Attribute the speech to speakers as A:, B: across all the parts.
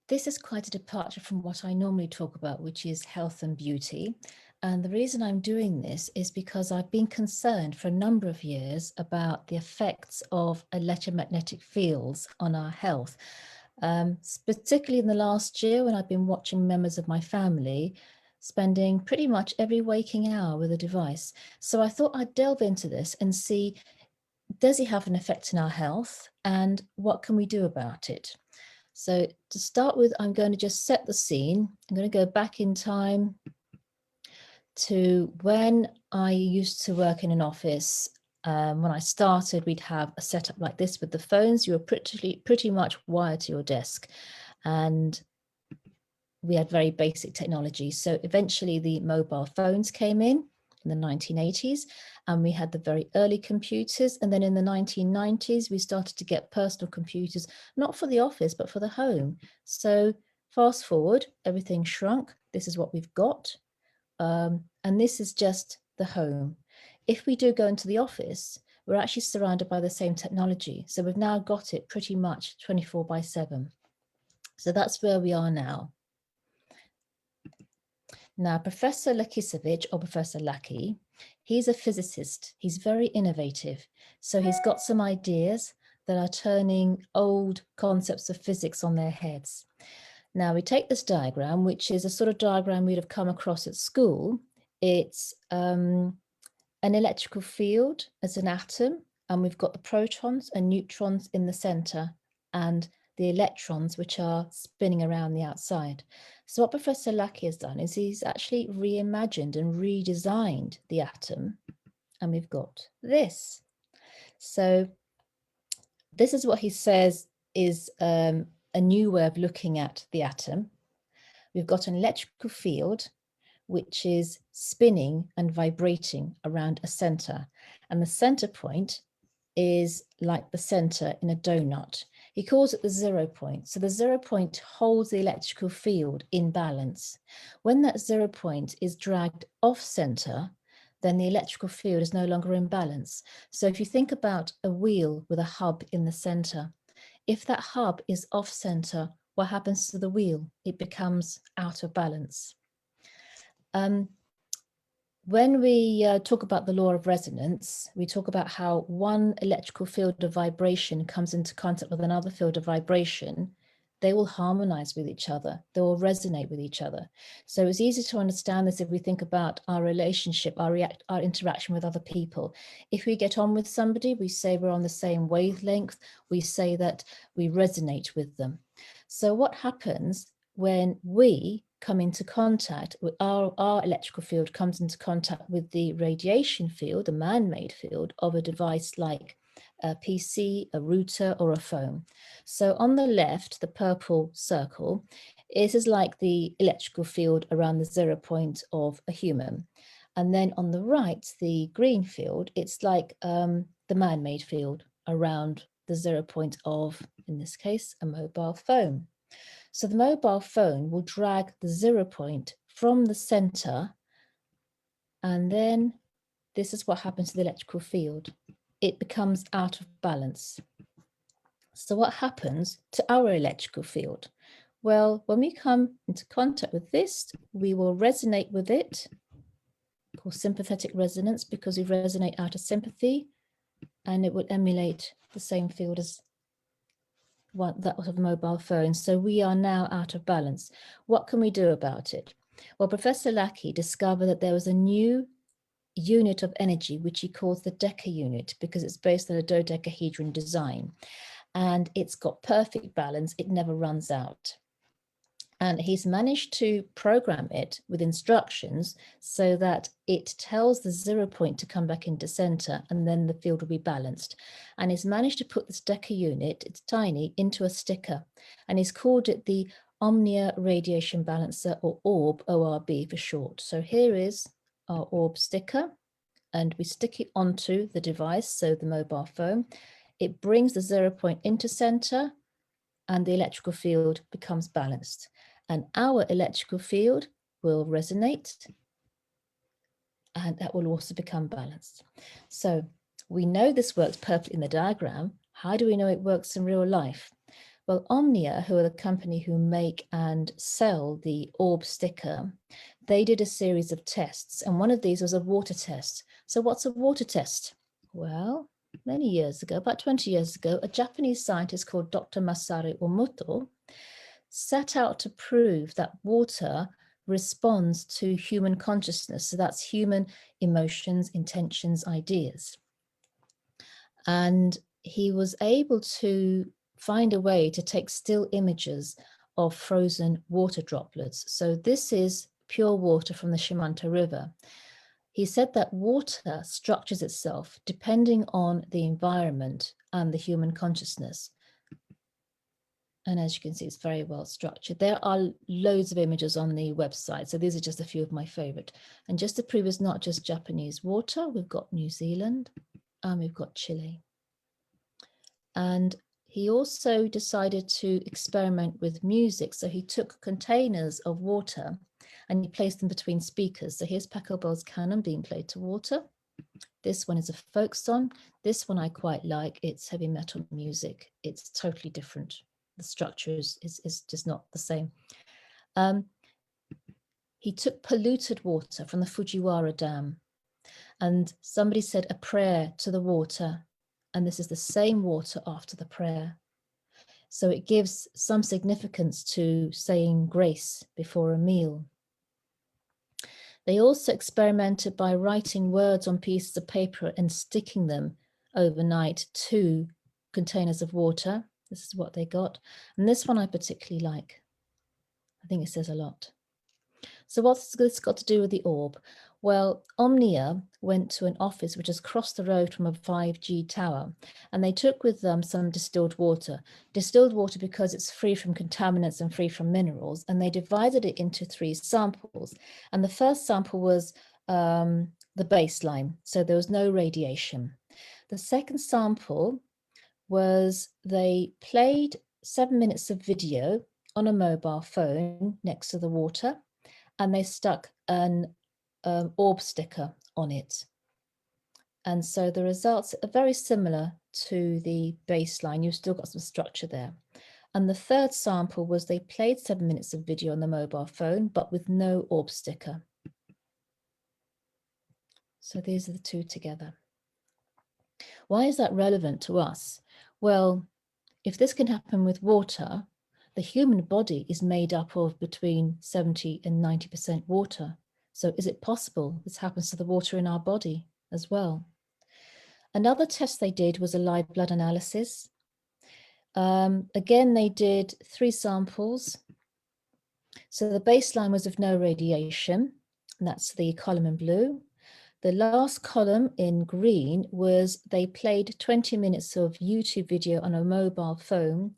A: This is quite a departure from what I normally talk about, which is health and beauty. And the reason I'm doing this is because I've been concerned for a number of years about the effects of electromagnetic fields on our health. Particularly in the last year when I've been watching members of my family spending pretty much every waking hour with a device. So I thought I'd delve into this and see, does it have an effect on our health and what can we do about it? So to start with, I'm going to just set the scene. I'm going to go back in time to when I used to work in an office. When I started, we'd have a setup like this with the phones. You were pretty much wired to your desk, and we had very basic technology. So eventually the mobile phones came in the 1980s, and we had the very early computers. And then in the 1990s, we started to get personal computers, not for the office, but for the home. So fast forward, everything shrunk. This is what we've got. And this is just the home. If we do go into the office, we're actually surrounded by the same technology. So we've now got it pretty much 24/7. So that's where we are now. Now, Professor Lakisevich, or Professor Lackey, he's a physicist. He's very innovative. So he's got some ideas that are turning old concepts of physics on their heads. Now, we take this diagram, which is a sort of diagram we'd have come across at school. It's an electrical field as an atom, and we've got the protons and neutrons in the center, and the electrons, which are spinning around the outside. So what Professor Lackey has done is he's actually reimagined and redesigned the atom, and we've got this. So this is what he says is a new way of looking at the atom. We've got an electrical field which is spinning and vibrating around a center, and the center point is like the center in a donut. He calls it the 0 point. So the 0 point holds the electrical field in balance. When that 0 point is dragged off center, then the electrical field is no longer in balance. So if you think about a wheel with a hub in the center, if that hub is off center, what happens to the wheel? It becomes out of balance. When we talk about the law of resonance, we talk about how one electrical field of vibration comes into contact with another field of vibration. They will harmonize with each other. They will resonate with each other. So it's easy to understand this if we think about our relationship, our interaction with other people. If we get on with somebody, we say we're on the same wavelength. We say that we resonate with them. So what happens when we come into contact with our electrical field comes into contact with the radiation field, the man-made field of a device like a PC, a router, or a phone. So on the left, the purple circle, it is like the electrical field around the 0 point of a human. And then on the right, the green field, it's like the man-made field around the 0 point of, in this case, a mobile phone. So the mobile phone will drag the 0 point from the center, and then this is what happens to the electrical field. It becomes out of balance. So what happens to our electrical field? Well, when we come into contact with this, we will resonate with it, called sympathetic resonance, because we resonate out of sympathy, and it will emulate the same field as that of a mobile phone. So we are now out of balance. What can we do about it? Well, Professor Lackey discovered that there was a new unit of energy, which he calls the deca unit, because it's based on a dodecahedron design. And it's got perfect balance. It never runs out. And he's managed to program it with instructions so that it tells the 0 point to come back into center, and then the field will be balanced. And he's managed to put this deca unit, it's tiny, into a sticker. And he's called it the Omnia Radiation Balancer, or ORB, ORB for short. So here is our ORB sticker, and we stick it onto the device, so the mobile phone. It brings the 0 point into center, and the electrical field becomes balanced. And our electrical field will resonate, and that will also become balanced. So we know this works perfectly in the diagram. How do we know it works in real life? Well, Omnia, who are the company who make and sell the ORB sticker, they did a series of tests, and one of these was a water test. So what's a water test? Well, many years ago, about 20 years ago, a Japanese scientist called Dr. Masaru Emoto set out to prove that water responds to human consciousness. So that's human emotions, intentions, ideas. And he was able to find a way to take still images of frozen water droplets. So this is pure water from the Shimanto River. He said that water structures itself depending on the environment and the human consciousness. And as you can see, it's very well structured. There are loads of images on the website. So these are just a few of my favorite. And just to prove it's not just Japanese water, we've got New Zealand and we've got Chile. And he also decided to experiment with music. So he took containers of water and he placed them between speakers. So here's Pachelbel's canon being played to water. This one is a folk song. This one I quite like. It's heavy metal music. It's totally different. The structure is just not the same. He took polluted water from the Fujiwara Dam, and somebody said a prayer to the water, and this is the same water after the prayer. So it gives some significance to saying grace before a meal. They also experimented by writing words on pieces of paper and sticking them overnight to containers of water. This is what they got. And this one I particularly like. I think it says a lot. So what's this got to do with the orb? Well, Omnia went to an office which is across the road from a 5G tower, and they took with them some distilled water because it's free from contaminants and free from minerals, and they divided it into 3 samples. And the first sample was the baseline, so there was no radiation. The second sample was they played 7 minutes of video on a mobile phone next to the water, and they stuck an orb sticker on it. And so the results are very similar to the baseline. You've still got some structure there. And the third sample was they played 7 minutes of video on the mobile phone, but with no orb sticker. So these are the 2 together. Why is that relevant to us? Well, if this can happen with water, the human body is made up of between 70 and 90% water. So is it possible this happens to the water in our body as well? Another test they did was a live blood analysis. Again, they did 3 samples. So the baseline was of no radiation, and that's the column in blue. The last column in green was they played 20 minutes of YouTube video on a mobile phone,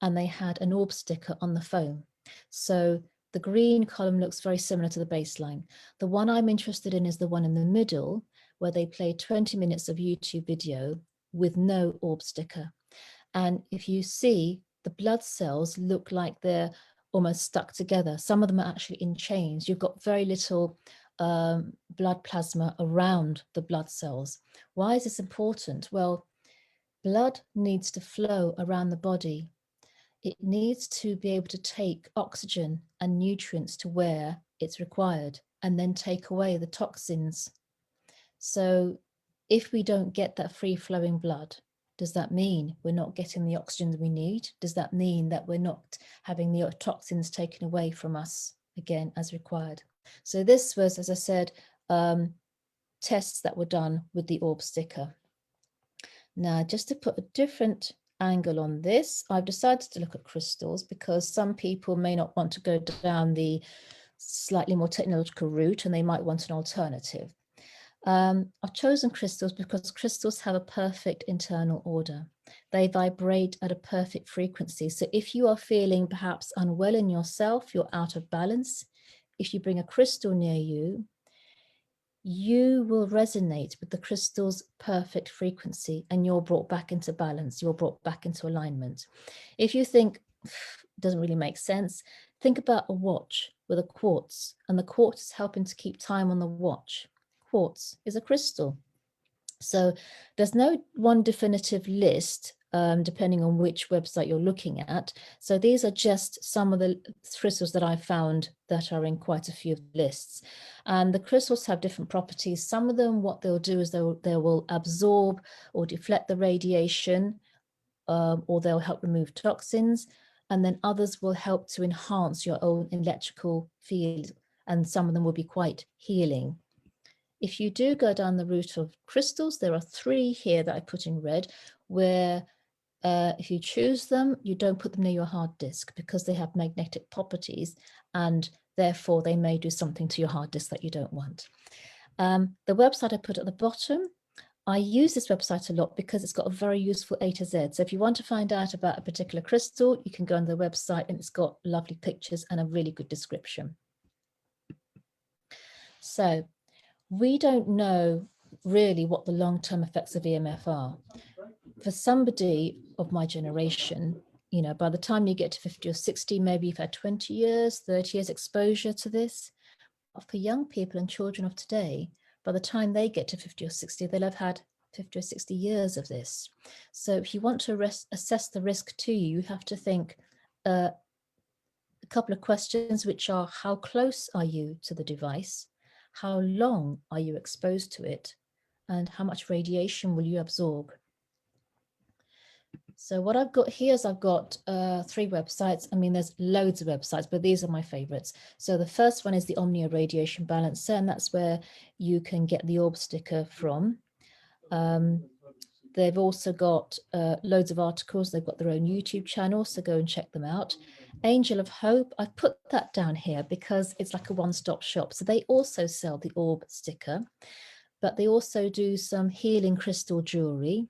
A: and they had an orb sticker on the phone. So the green column looks very similar to the baseline. The one I'm interested in is the one in the middle, where they played 20 minutes of YouTube video with no orb sticker. And if you see, the blood cells look like they're almost stuck together. Some of them are actually in chains. You've got very little blood plasma around the blood cells. Why is this important? Well, blood needs to flow around the body. It needs to be able to take oxygen and nutrients to where it's required and then take away the toxins. So if we don't get that free flowing blood, does that mean we're not getting the oxygen that we need? Does that mean that we're not having the toxins taken away from us again as required? So this was, as I said, tests that were done with the orb sticker. Now, just to put a different angle on this, I've decided to look at crystals because some people may not want to go down the slightly more technological route and they might want an alternative. I've chosen crystals because crystals have a perfect internal order. They vibrate at a perfect frequency. So if you are feeling perhaps unwell in yourself, you're out of balance, if you bring a crystal near you, you will resonate with the crystal's perfect frequency and you're brought back into balance, you're brought back into alignment. If you think, doesn't really make sense, think about a watch with a quartz, and the quartz is helping to keep time on the watch. Quartz is a crystal. So there's no one definitive list depending on which website you're looking at. So these are just some of the crystals that I found that are in quite a few lists. And the crystals have different properties. Some of them, what they'll do is they will absorb or deflect the radiation, or they'll help remove toxins. And then others will help to enhance your own electrical field. And some of them will be quite healing. If you do go down the route of crystals, there are 3 here that I put in red, where if you choose them, you don't put them near your hard disk because they have magnetic properties, and therefore they may do something to your hard disk that you don't want. The website I put at the bottom, I use this website a lot because it's got a very useful A to Z. So if you want to find out about a particular crystal, you can go on the website and it's got lovely pictures and a really good description. So we don't know really what the long-term effects of EMF are. For somebody of my generation, you know, by the time you get to 50 or 60, maybe you've had 20 years, 30 years exposure to this. But for young people and children of today, by the time they get to 50 or 60, they'll have had 50 or 60 years of this. So if you want to assess the risk to you, you have to think a couple of questions, which are: how close are you to the device? How long are you exposed to it? And how much radiation will you absorb? So what I've got here is I've got 3 websites. I mean, there's loads of websites, but these are my favorites. So the first one is the Omnia Radiation Balancer, and that's where you can get the orb sticker from. They've also got loads of articles. They've got their own YouTube channel, so go and check them out. Angel of Hope, I've put that down here because it's like a one-stop shop. So they also sell the orb sticker, but they also do some healing crystal jewelry.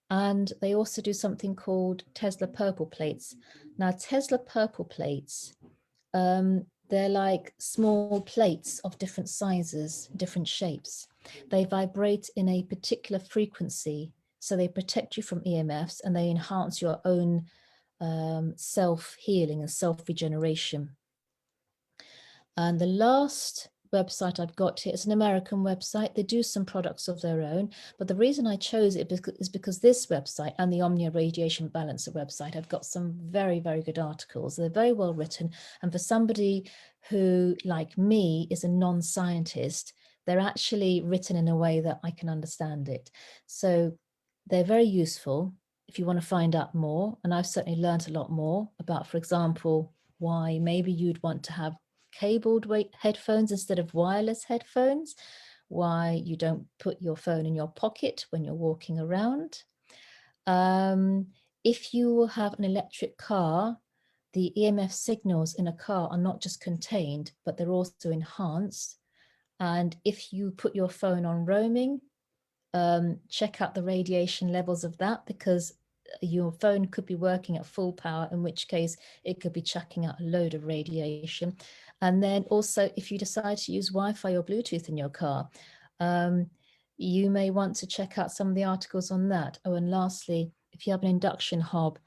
A: And they also do something called Tesla purple plates. Now, Tesla purple plates, they're like small plates of different sizes, different shapes. They vibrate in a particular frequency, so they protect you from EMFs and they enhance your own self-healing and self-regeneration. And the last website I've got here is an American website. They do some products of their own, but the reason I chose it is because this website and the Omnia Radiation Balancer website have got some very, very good articles. They're very well written. And for somebody who, like me, is a non-scientist, they're actually written in a way that I can understand it. So they're very useful if you want to find out more. And I've certainly learned a lot more about, for example, why maybe you'd want to have cabled headphones instead of wireless headphones, why you don't put your phone in your pocket when you're walking around. If you have an electric car, the EMF signals in a car are not just contained, but they're also enhanced. And if you put your phone on roaming, check out the radiation levels of that, because your phone could be working at full power, in which case it could be chucking out a load of radiation. And then also, if you decide to use Wi-Fi or Bluetooth in your car, you may want to check out some of the articles on that. Oh, and lastly, if you have an induction hob,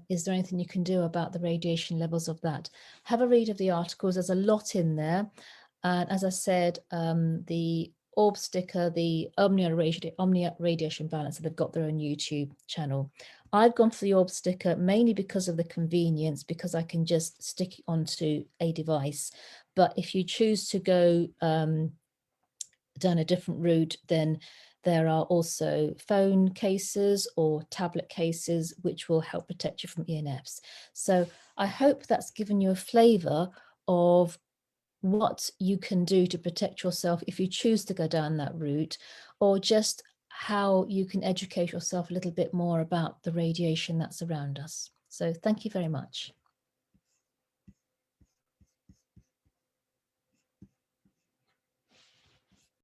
A: is there anything you can do about the radiation levels of that? Have a read of the articles. There's a lot in there. And as I said, the orb sticker, the Omnia Radiation Balancer, they've got their own YouTube channel. I've gone for the orb sticker mainly because of the convenience, because I can just stick it onto a device. But if you choose to go down a different route, then there are also phone cases or tablet cases which will help protect you from EMFs. So I hope that's given you a flavor of what you can do to protect yourself if you choose to go down that route, or just how you can educate yourself a little bit more about the radiation that's around us. So thank you very much.